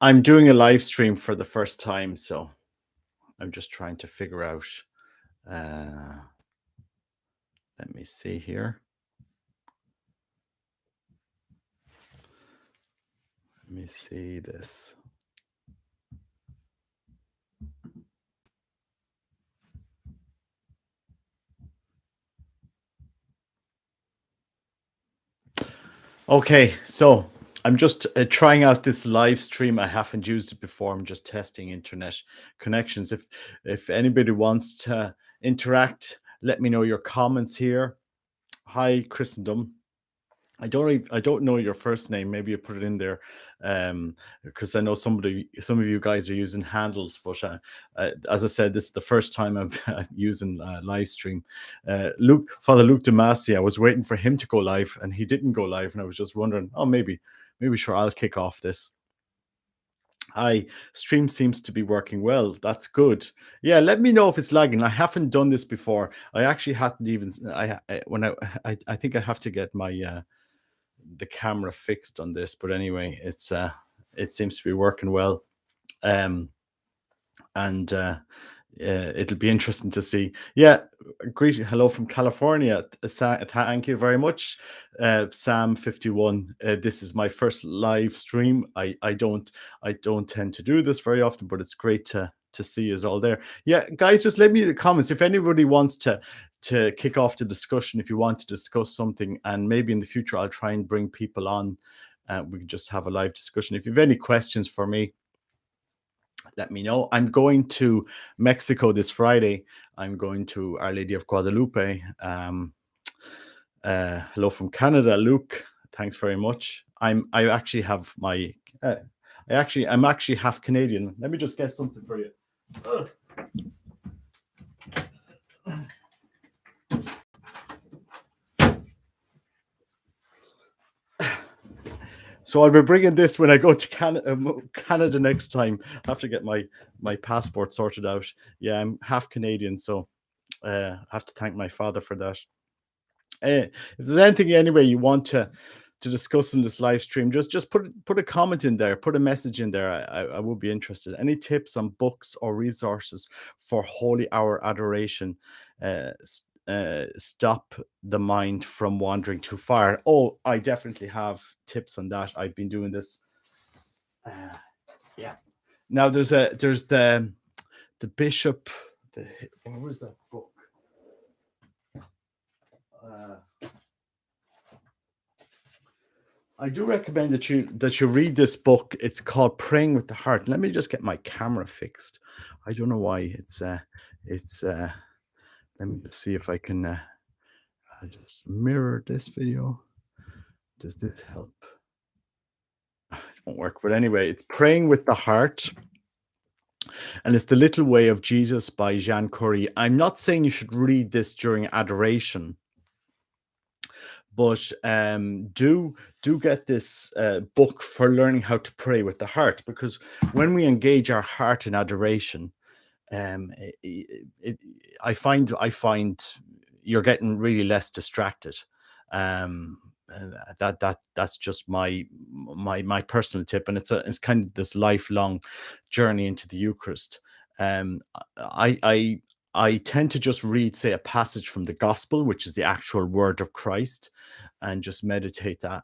I'm doing a live stream for the first time, so I'm just trying to figure out. Uh, Let me see here. Let me see this. Okay, so I'm just trying out this live stream. I haven't used it before. I'm just testing internet connections. If anybody wants to interact, let me know your comments here. Hi, Christendom. I don't know your first name. Maybe you put it in there, because I know some of you guys are using handles. But as I said, this is the first time I'm using live stream. Father Luke Damasi. I was waiting for him to go live, and he didn't go live, and I was just wondering, oh, maybe sure I'll kick off this. Hi, stream seems to be working well. That's good. Yeah, let me know if it's lagging. I haven't done this before. I actually hadn't even. I think I have to get my the camera fixed on this, but anyway, it seems to be working well. And it'll be interesting to see. Yeah, hello from California. Thank you very much, Sam51. This is my first live stream. I don't tend to do this very often, but it's great to see us all there. Yeah, guys, just let me in the comments if anybody wants to kick off the discussion. If you want to discuss something, and maybe in the future I'll try and bring people on. We can just have a live discussion. If you have any questions for me, let me know. I'm going to Mexico this Friday. I'm going to Our Lady of Guadalupe. Hello from Canada, Luke. Thanks very much. I'm actually half Canadian. Let me just get something for you. So I'll be bringing this when I go to Canada next time. I have to get my passport sorted out. Yeah, I'm half Canadian, so I have to thank my father for that. If there's anything anyway you want to discuss in this live stream, just put a comment in there, put a message in there. I would be interested. Any tips on books or resources for Holy Hour adoration? Stop the mind from wandering too far. Oh, I definitely have tips on that. I've been doing this. Yeah. Now there's the bishop. What was that book? I do recommend that you read this book. It's called Praying with the Heart. Let me just get my camera fixed. I don't know why it's let me see if I can just mirror this video. Does this help? It won't work, but anyway, it's Praying with the Heart, and it's The Little Way of Jesus by Jean Curie. I'm not saying you should read this during adoration, but do get this book for learning how to pray with the heart, because when we engage our heart in adoration, I find you're getting really less distracted. That's just my personal tip, and it's kind of this lifelong journey into the Eucharist. I tend to just read, say, a passage from the Gospel, which is the actual word of Christ, and just meditate on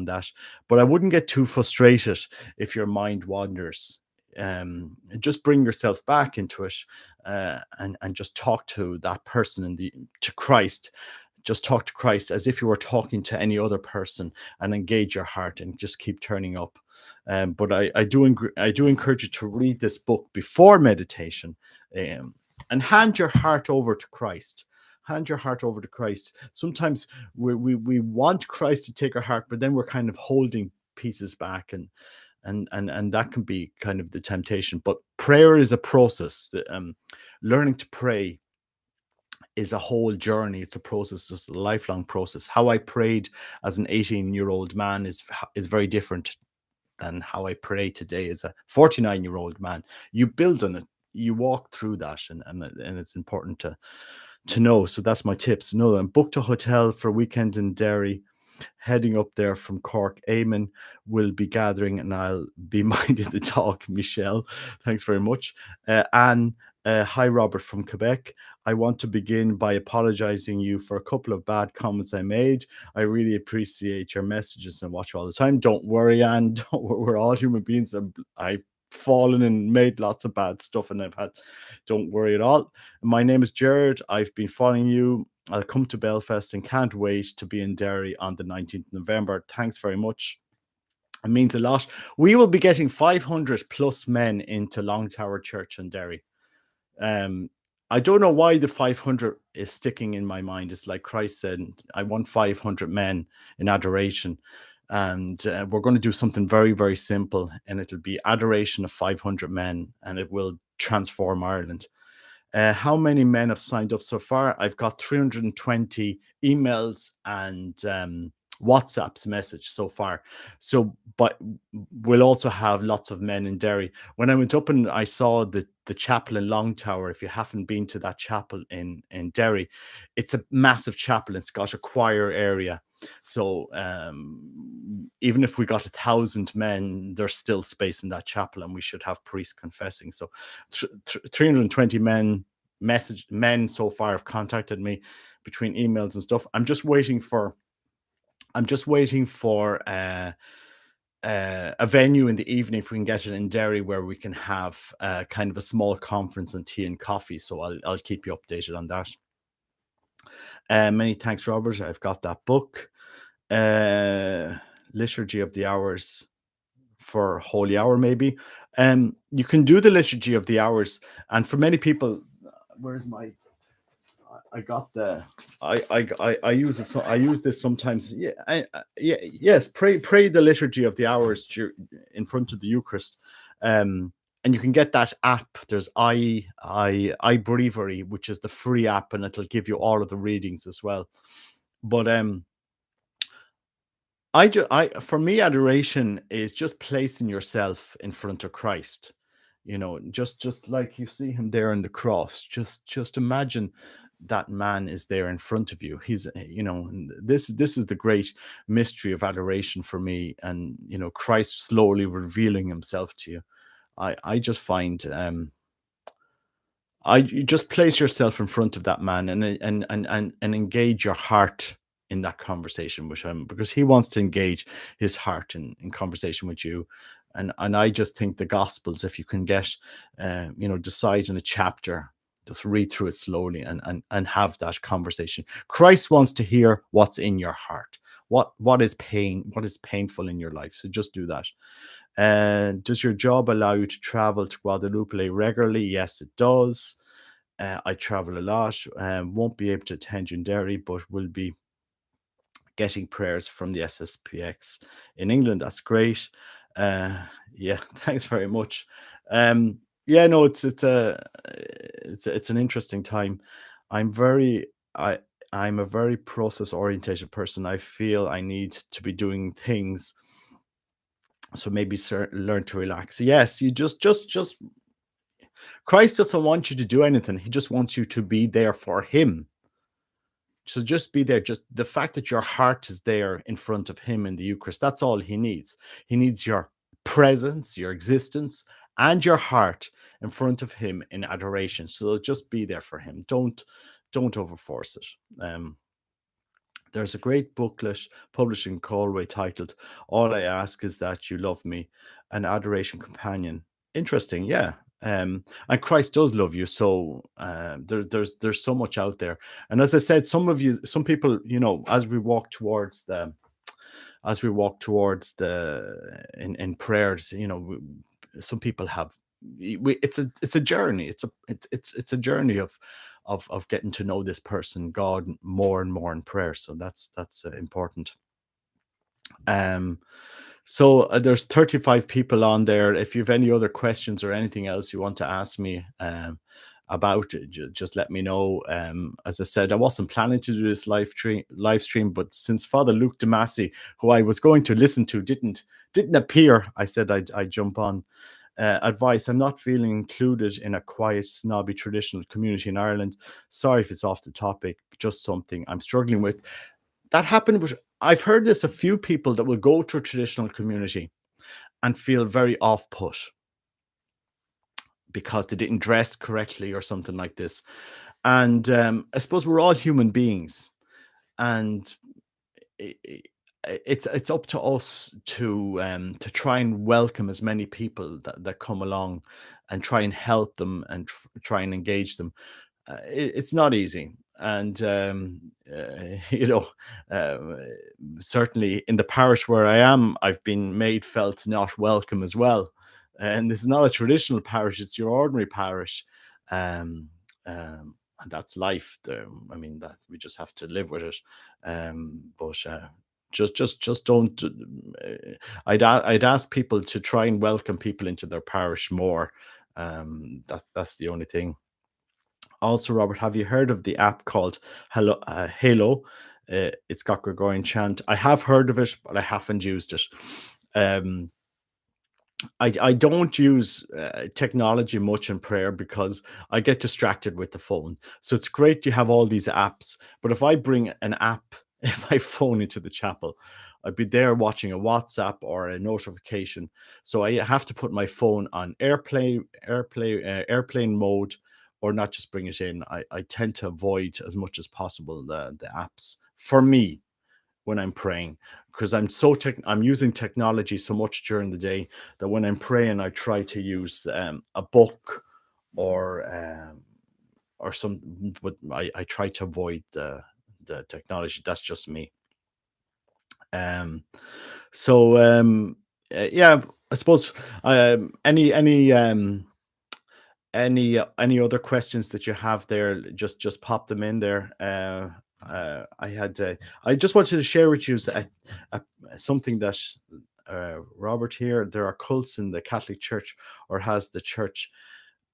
that. But I wouldn't get too frustrated if your mind wanders. Just bring yourself back into it, and just talk to that person to Christ. Just talk to Christ as if you were talking to any other person, and engage your heart and just keep turning up. But I do encourage you to read this book before meditation, and hand your heart over to Christ. Hand your heart over to Christ. Sometimes we want Christ to take our heart, but then we're kind of holding pieces back, and that can be kind of the temptation. But prayer is a process. Learning to pray is a whole journey. It's a process, it's a lifelong process. How I prayed as an 18-year-old man is very different than how I pray today as a 49-year-old man. You build on it, you walk through that, and it's important to know. So that's my tips. Booked a hotel for a weekend in Derry. heading up there from Cork. Eamon will be gathering, and I'll be minding the talk. Michelle, thanks very much. Anne, hi, Robert from Quebec. I want to begin by apologizing you for a couple of bad comments I made. I really appreciate your messages and watch all the time. Don't worry, Anne. Don't worry, we're all human beings. I've fallen and made lots of bad stuff, and don't worry at all. My name is Jared. I've been following you. I'll come to Belfast and can't wait to be in Derry on the 19th of November. Thanks very much. It means a lot. We will be getting 500 plus men into Long Tower Church in Derry. I don't know why the 500 is sticking in my mind. It's like Christ said, I want 500 men in adoration. And we're going to do something very, very simple. And it'll be adoration of 500 men, and it will transform Ireland. How many men have signed up so far? I've got 320 emails and WhatsApp's message so far. So, but we'll also have lots of men in Derry. When I went up and I saw the chapel in Long Tower, if you haven't been to that chapel in Derry, it's a massive chapel. It's got a choir area. So even if we got 1,000 men, there's still space in that chapel, and we should have priests confessing. So 320 men so far have contacted me between emails and stuff. I'm just waiting for a venue in the evening, if we can get it in Derry, where we can have kind of a small conference and tea and coffee. So I'll keep you updated on that. Many thanks, Robert. I've got that book, Liturgy of the Hours for Holy Hour, maybe. You can do the Liturgy of the Hours, and for many people, where's my? I got the. I use it. So I use this sometimes. Yeah. Yes. Pray the Liturgy of the Hours in front of the Eucharist. And you can get that app. There's iBreviary, which is the free app, and it'll give you all of the readings as well. But for me, adoration is just placing yourself in front of Christ. You know, just like you see him there on the cross. Just imagine that man is there in front of you. He's, this is the great mystery of adoration for me, and Christ slowly revealing himself to you. I just find you just place yourself in front of that man and engage your heart in that conversation with him, because he wants to engage his heart in conversation with you. And I just think the Gospels, if you can get decide in a chapter, just read through it slowly and have that conversation. Christ wants to hear what's in your heart. What is painful in your life. So just do that. Does your job allow you to travel to Guadalupe regularly? Yes, it does. I travel a lot. Won't be able to attend you in Derry, but will be getting prayers from the SSPX in England. That's great. Yeah, thanks very much. Yeah, no, it's an interesting time. I'm a very process orientated person. I feel I need to be doing things. So maybe learn to relax. Yes, you just Christ doesn't want you to do anything. He just wants you to be there for him. So just be there. Just the fact that your heart is there in front of him in the Eucharist, that's all he needs. He needs your presence, your existence, and your heart in front of him in adoration. So just be there for him. Don't overforce it. There's a great booklet published in Galway titled "All I Ask Is That You Love Me," an adoration companion. Interesting, yeah. And Christ does love you, so there's so much out there. And as I said, some people, as we walk towards the in prayers, some people have. It's a journey. It's a journey of getting to know this person, God, more and more in prayer. So that's important. So there's 35 people on there. If you have any other questions or anything else you want to ask me about it, just let me know. As I said, I wasn't planning to do this live stream, but since Father Luke Damasi, who I was going to listen to, didn't appear, I said I'd jump on. Advice: I'm not feeling included in a quiet, snobby, traditional community in Ireland. Sorry if it's off the topic, just something I'm struggling with. That happened with I've heard this a few people that will go to a traditional community and feel very off put because they didn't dress correctly or something like this. And I suppose we're all human beings, and i- i- it's up to us to try and welcome as many people that come along, and try and help them, and try and engage them. It's not easy, and you know, uh, certainly in the parish where I am, I've been made felt not welcome as well. And this is not a traditional parish; it's your ordinary parish, um, and that's life. I mean, that we just have to live with it. But just don't. I'd ask people to try and welcome people into their parish more. That's the only thing. Also, Robert, have you heard of the app called Halo? It's got Gregorian chant. I have heard of it, but I haven't used it. Um, I don't use technology much in prayer because I get distracted with the phone. So it's great you have all these apps, but if I bring an app in my phone into the chapel, I'd be there watching a WhatsApp or a notification. So I have to put my phone on airplane mode, or not just bring it in. I tend to avoid as much as possible the apps for me when I'm praying, because I'm using technology so much during the day that when I'm praying, I try to use a book, or some, but I try to avoid the technology. That's just me. Um, so yeah, I suppose any other questions that you have there, just pop them in there. I just wanted to share with you a, something that Robert here. There are cults in the Catholic Church, or has the church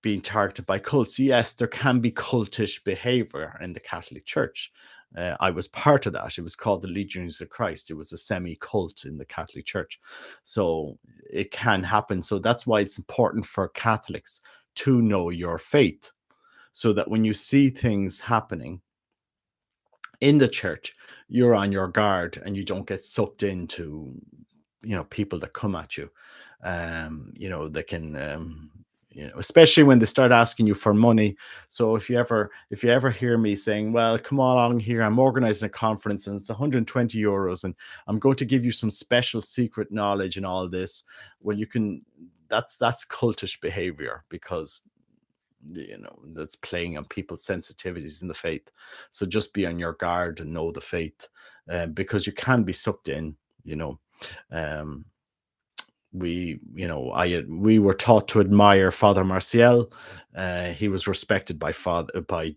being targeted by cults? Yes, there can be cultish behavior in the Catholic Church. I was part of that. It was called the Legions of Christ. It was a semi cult in the Catholic Church. So it can happen. So that's why it's important for Catholics to know your faith, so that when you see things happening in the church, you're on your guard and you don't get sucked into, people that come at you. They can, especially when they start asking you for money. So if you ever hear me saying, well, come along here, I'm organizing a conference and it's 120 euros, and I'm going to give you some special secret knowledge and all this, well, that's cultish behavior, because that's playing on people's sensitivities in the faith. So just be on your guard and know the faith, because you can be sucked in. you know um we were taught to admire Father Marcial. He was respected by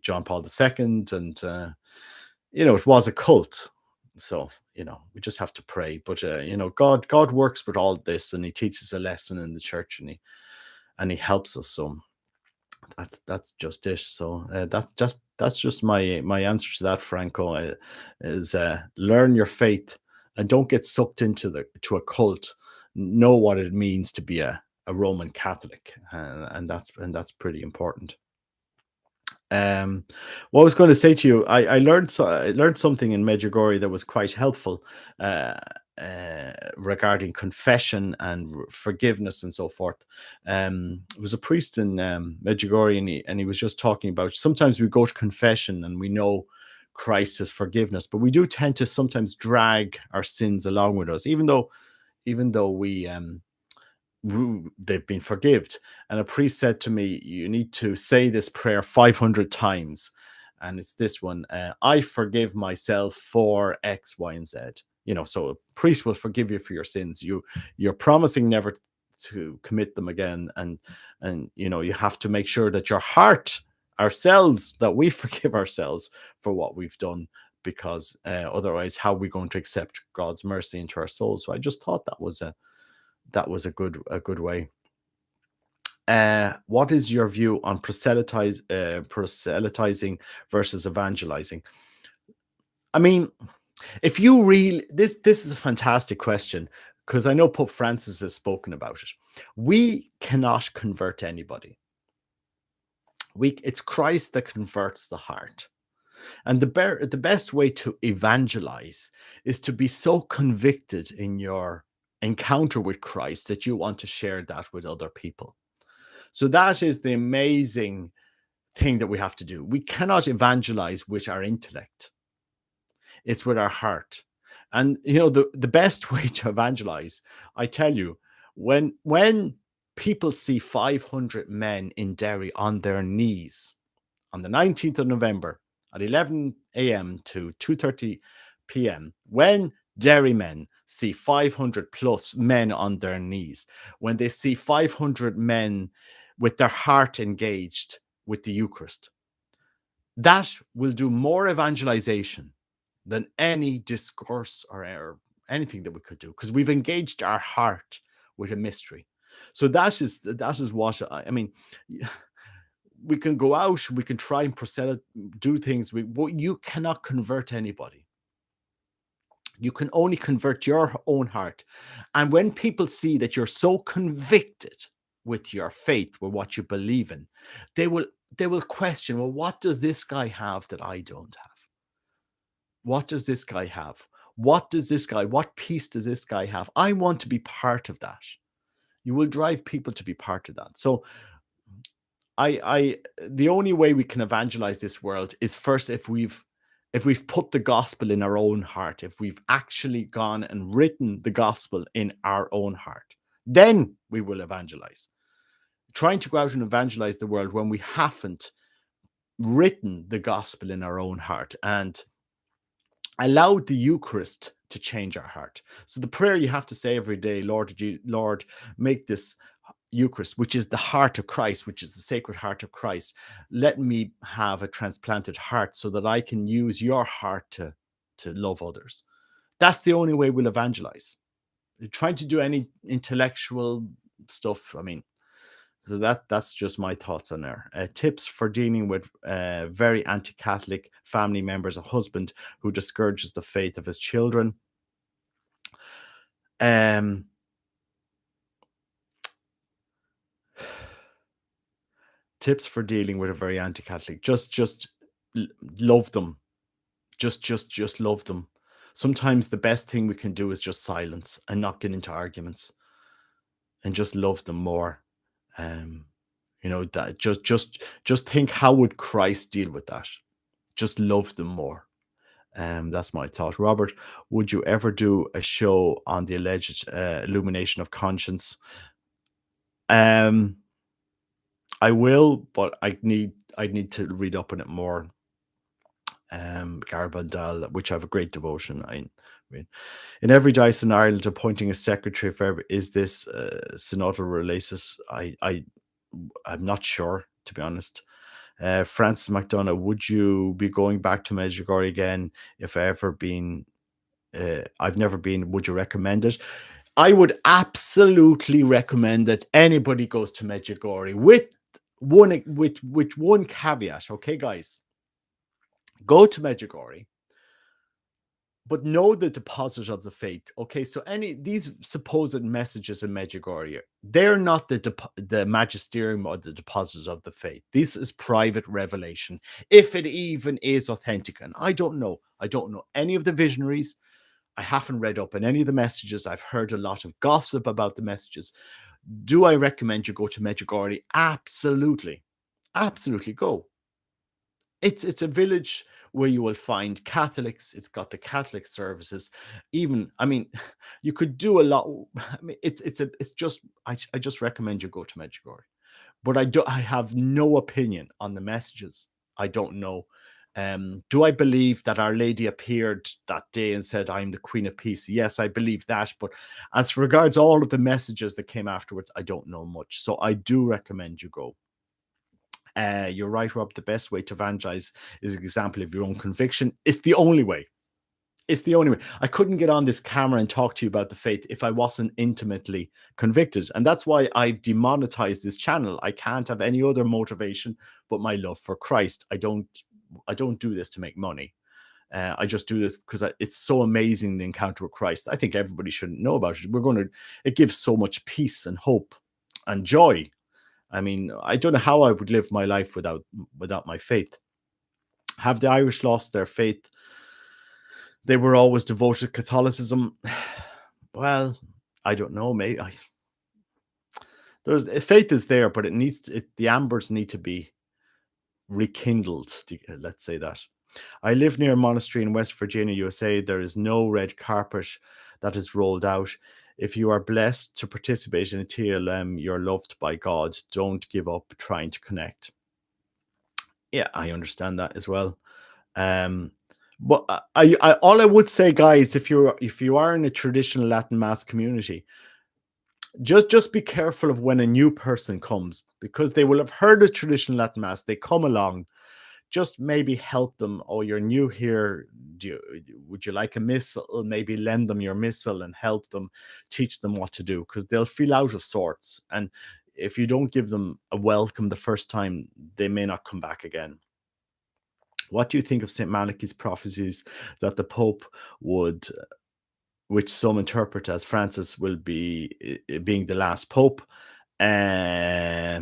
John Paul II, and it was a cult. So we just have to pray. But God works with all this, and he teaches a lesson in the church, and he helps us. So that's just it. So that's just my answer to that, Franco. Is learn your faith, and don't get sucked to a cult. Know what it means to be a Roman Catholic, and that's pretty important. What I was going to say to you, I learned something in Medjugorje that was quite helpful, uh, regarding confession and forgiveness and so forth. It was a priest in Medjugorje, and he was just talking about, sometimes we go to confession and we know Christ has forgiveness, but we do tend to sometimes drag our sins along with us, even though they've been forgived. And a priest said to me, you need to say this prayer 500 times. And it's this one: I forgive myself for X, Y, and Z. So a priest will forgive you for your sins. You're promising never to commit them again. And you have to make sure that your heart, ourselves, that we forgive ourselves for what we've done, because otherwise, how are we going to accept God's mercy into our souls? So I just thought that was a good way. What is your view on proselytizing versus evangelizing? I mean, if you really, this is a fantastic question, because I know Pope Francis has spoken about it. We cannot convert anybody. It's Christ that converts the heart. And the best way to evangelize is to be so convicted in your encounter with Christ that you want to share that with other people. So that is the amazing thing that we have to do. We cannot evangelize with our intellect. It's with our heart. And the best way to evangelize, I tell you, when people see 500 men in Derry on their knees on the 19th of November at 11 a.m. to 2:30 p.m., when Derry men see 500 plus men on their knees, when they see 500 men with their heart engaged with the Eucharist, that will do more evangelization than any discourse or anything that we could do, because we've engaged our heart with a mystery. So that is what I mean. We can go out, we can try and do things. But you cannot convert anybody. You can only convert your own heart. And when people see that you're so convicted with your faith, with what you believe in, they will question, well, what does this guy have that I don't have? What does this guy have? What peace does this guy have? I want to be part of that. You will drive people to be part of that. So I the only way we can evangelize this world is first if we've put the gospel in our own heart, if we've actually gone and written the gospel in our own heart, then we will evangelize. Trying to go out and evangelize the world when we haven't written the gospel in our own heart and allowed the Eucharist to change our heart. So the prayer you have to say every day, Lord, make this Eucharist, which is the heart of Christ, which is the sacred heart of Christ. Let me have a transplanted heart so that I can use your heart to love others. That's the only way we'll evangelize. Trying to do any intellectual stuff, I mean, so that's just my thoughts on there. Tips for dealing with very anti-Catholic family members, a husband who discourages the faith of his children. Tips for dealing with a very anti-Catholic: just love them. Just love them. Sometimes the best thing we can do is just silence and not get into arguments, and just love them more. That just think, how would Christ deal with that? Just love them more. That's my thought. Robert, would you ever do a show on the alleged illumination of conscience? I will, but I need to read up on it more. Garbandal, which I have a great devotion. I mean, in every diocese in Ireland, appointing a secretary for is this synodal relatus? I'm not sure, to be honest. Francis McDonough, would you be going back to Medjugorje again if ever been? I've never been. Would you recommend it? I would absolutely recommend that anybody goes to Medjugorje with one caveat. Okay, guys, go to Medjugorje, but know the deposit of the faith. Okay, so these supposed messages in Medjugorje, they're not the magisterium or the deposit of the faith. This is private revelation, if it even is authentic. And I don't know any of the visionaries. I haven't read up on any of the messages. I've heard a lot of gossip about the messages. Do I recommend you go to Medjugorje? Absolutely. Absolutely, go. It's a village where you will find Catholics. It's got the Catholic services. Even, I mean, you could do a lot. I mean, it's just I just recommend you go to Medjugorje. But I have no opinion on the messages. I don't know. Do I believe that Our Lady appeared that day and said, "I'm the Queen of Peace"? Yes, I believe that. But as regards all of the messages that came afterwards, I don't know much. So I do recommend you go. You're right, Rob. The best way to evangelize is an example of your own conviction. It's the only way. It's the only way. I couldn't get on this camera and talk to you about the faith if I wasn't intimately convicted. And that's why I've demonetized this channel. I can't have any other motivation but my love for Christ. I don't do this to make money. I just do this because it's so amazing, the encounter with Christ. I think everybody should know about it. It gives so much peace and hope and joy. I mean, I don't know how I would live my life without my faith. Have the Irish lost their faith? They were always devoted to Catholicism. Well, I don't know. Maybe there's faith is there, but the ambers need to be rekindled. Let's say that. I live near a monastery in West Virginia, USA. There is no red carpet that is rolled out. If you are blessed to participate in a TLM, you're loved by God. Don't give up trying to connect. Yeah, I understand that as well. Um, but I all I would say, guys, if you are in a traditional Latin Mass community, just be careful of when a new person comes, because they will have heard the traditional Latin Mass. They come along, just maybe help them. Oh, you're new here. Would you like a missal? Maybe lend them your missal and help them, teach them what to do, because they'll feel out of sorts. And if you don't give them a welcome the first time, they may not come back again. What do you think of St. Malachi's prophecies that the Pope would, which some interpret as Francis will be being the last Pope? Uh,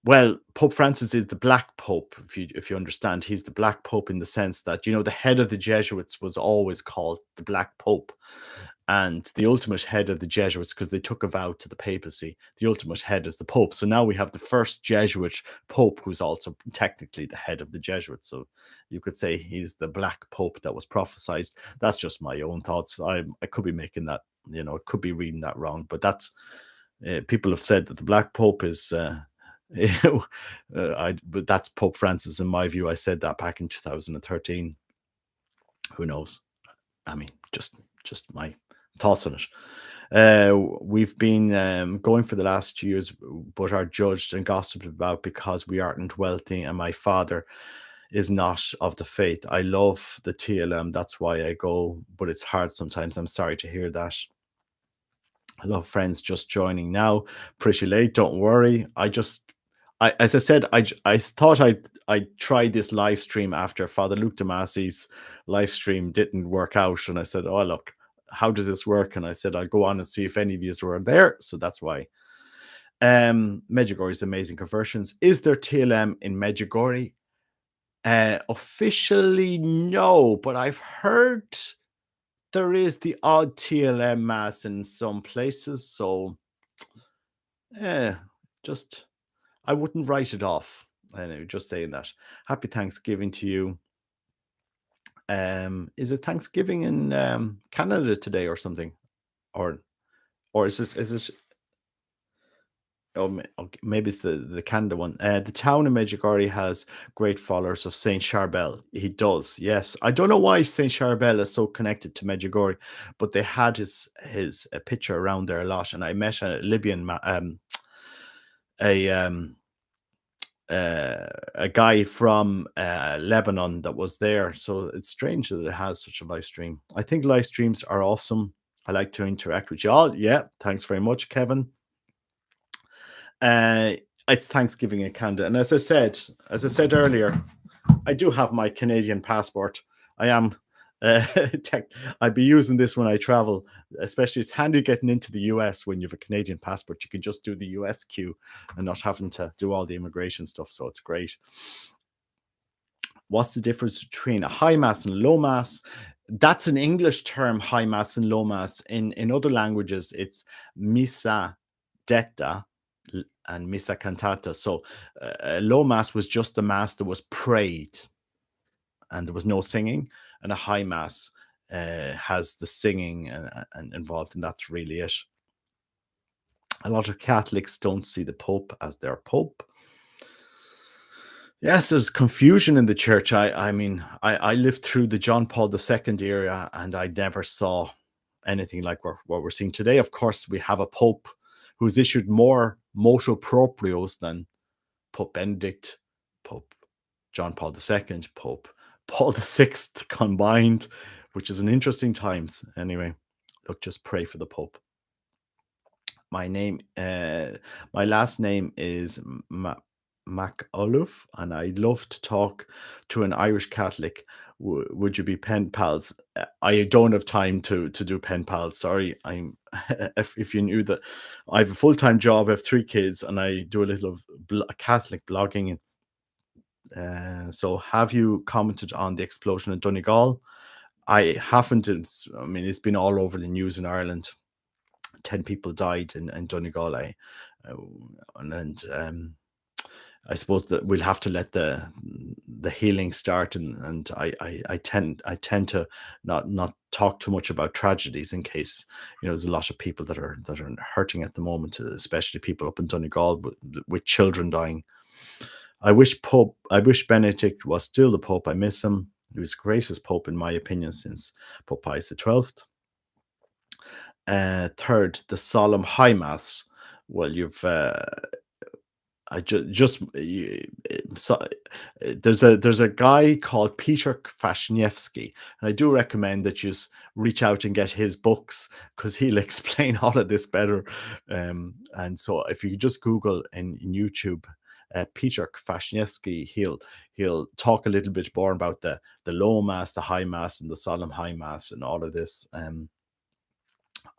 well, Pope Francis is the Black Pope. If you understand, he's the Black Pope in the sense that, the head of the Jesuits was always called the Black Pope, and the ultimate head of the Jesuits, because they took a vow to the papacy, the ultimate head is the Pope. So now we have the first Jesuit Pope, who's also technically the head of the Jesuits. So you could say he's the Black Pope that was prophesied. That's just my own thoughts. I could be making that, I could be reading that wrong, but that's people have said that the Black Pope is. But that's Pope Francis in my view. I said that back in 2013. Who knows? I mean, just my thoughts on it. We've been going for the last 2 years, but are judged and gossiped about because we aren't wealthy, and my father is not of the faith. I love the TLM, that's why I go, but it's hard sometimes. I'm sorry to hear that. I love friends just joining now. Pretty late, don't worry. As I said, I thought I'd try this live stream after Father Luke Damasi's live stream didn't work out. And I said, oh, look, how does this work? And I said, I'll go on and see if any of you were there. So that's why. Medjugorje's amazing conversions. Is there TLM in Medjugorje? Officially, no, but I've heard there is the odd TLM mass in some places. So, just I wouldn't write it off. Anyway, just saying that. Happy Thanksgiving to you. Is it Thanksgiving in Canada today or something, or is it? Oh, okay, maybe it's the Canada one. The town of Medjugorje has great followers of Saint Charbel. He does, yes. I don't know why Saint Charbel is so connected to Medjugorje, but they had his a picture around there a lot. And I met a Libyan a a guy from Lebanon that was there. So it's strange that it has such a live stream. I think live streams are awesome. I like to interact with you all. Yeah, thanks very much, Kevin. It's Thanksgiving in Canada, and as I said earlier, I do have my Canadian passport. I am. I'd be using this when I travel, especially it's handy getting into the US when you have a Canadian passport. You can just do the US queue and not having to do all the immigration stuff. So it's great. What's the difference between a high mass and a low mass? That's an English term, high mass and low mass. In other languages, it's missa detta and missa cantata. So a low mass was just a mass that was prayed and there was no singing, and a high mass has the singing and involved, and that's really it. A lot of Catholics don't see the Pope as their Pope. Yes, there's confusion in the church. I lived through the John Paul II era, and I never saw anything like what we're seeing today. Of course, we have a Pope who's issued more motu proprios than Pope Benedict, Pope John Paul II, Pope Paul VI combined, which is an interesting times. Anyway, look, just pray for the Pope. My last name is MacOluf, and I'd love to talk to an Irish Catholic. Would you be pen pals? I don't have time to do pen pals. Sorry, I'm. If you knew that, I have a full-time job. I have 3 kids, and I do a little Catholic blogging So have you commented on the explosion in Donegal? I haven't. I mean, it's been all over the news in Ireland. 10 people died in Donegal. Uh, and I suppose that we'll have to let the healing start, and I tend to not talk too much about tragedies, in case there's a lot of people that are hurting at the moment, especially people up in Donegal with children dying. I wish Benedict was still the Pope. I miss him. He was the greatest Pope, in my opinion, since Pope Pius XII. Third, the solemn High Mass. Well, you've I just so there's a guy called Peter Kwasniewski, and I do recommend that you reach out and get his books, because he'll explain all of this better. And so if you just Google in YouTube, Peter Kwasniewski, he'll talk a little bit more about the low mass, the high mass, and the solemn high mass, and all of this.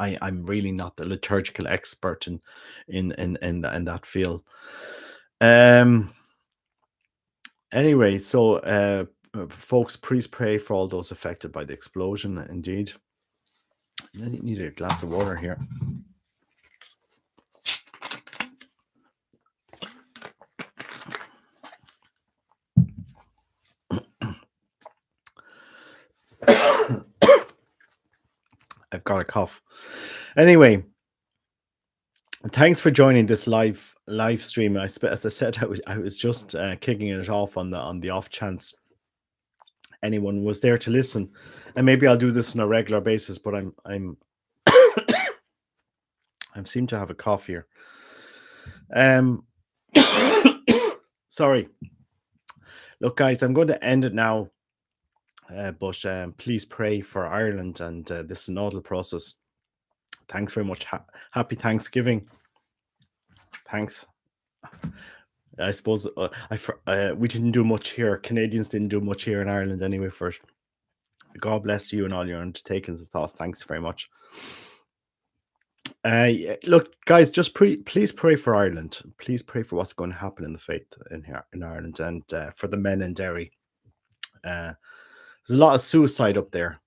I'm really not the liturgical expert in that field. Um. Anyway, so folks, please pray for all those affected by the explosion. Indeed, I need a glass of water here. I've got a cough. Anyway, thanks for joining this live stream. As I said, I was just kicking it off on the off chance anyone was there to listen, and maybe I'll do this on a regular basis. But I'm I seem to have a cough here. Sorry. Look, guys, I'm going to end it now. But please pray for Ireland and this synodal process. Thanks very much. Happy Thanksgiving. Thanks. I suppose we didn't do much here. Canadians didn't do much here in Ireland anyway. First, God bless you and all your undertakings and thoughts. Thanks very much. Look, guys, just please pray for Ireland. Please pray for what's going to happen in the faith in Ireland, and for the men in Derry. There's a lot of suicide up there,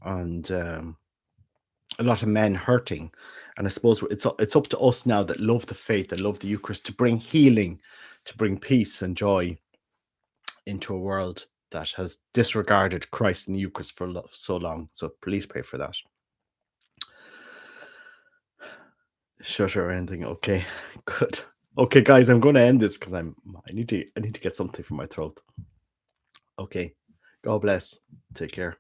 and a lot of men hurting. And I suppose it's up to us now that love the faith, that love the Eucharist, to bring healing, to bring peace and joy into a world that has disregarded Christ and the Eucharist for so long. So please pray for that. Shut or anything. Okay, good. Okay, guys, I'm going to end this because I need to get something from my throat. Okay, God bless. Take care.